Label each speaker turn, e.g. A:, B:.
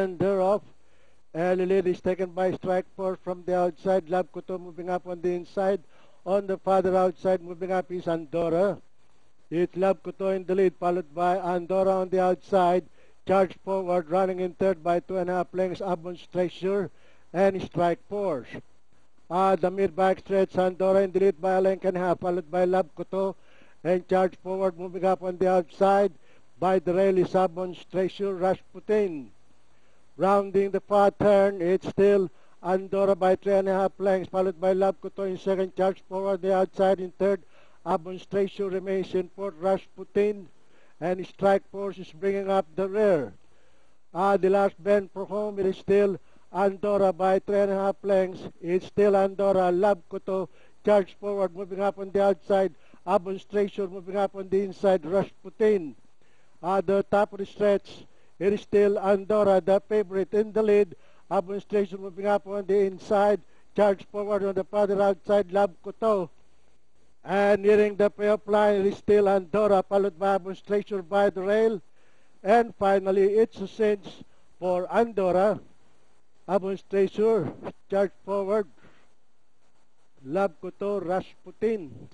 A: and they're off. Early lead is taken by strike force from the outside. Love Kuto moving up on the inside. On the farther outside, moving up is Andorra. It's Love Kuto in the lead, followed by Andorra on the outside. Charge forward, running in third by 2.5 lengths, Abund's Treasure and Strike Force. The mid-back stretch, Andorra in the lead by a length and a half, followed by Love Kuto. And charge forward, moving up on the outside by the rail is Abund's Treasure, Rasputin. Rounding the far turn, it's still Andorra by 3.5 lengths, followed by Love Kuto in second, charge forward the outside in third. Abund's Treasure remains in fourth, Rasputin, and Strike Force is bringing up the rear. The last bend for home, it is still Andorra by 3.5 lengths. It's still Andorra, Love Kuto, charge forward, moving up on the outside. Abund's Treasure moving up on the inside, Rasputin. The top of the stretch, it is still Andorra, the favorite in the lead. Abund's Treasure moving up on the inside. Charge forward on the farther outside, Love Kuto. And nearing the payoff line, it is still Andorra, followed by Abund's Treasure by the rail. And finally, it's a cinch for Andorra. Abund's Treasure, charge forward. Love Kuto, Rasputin.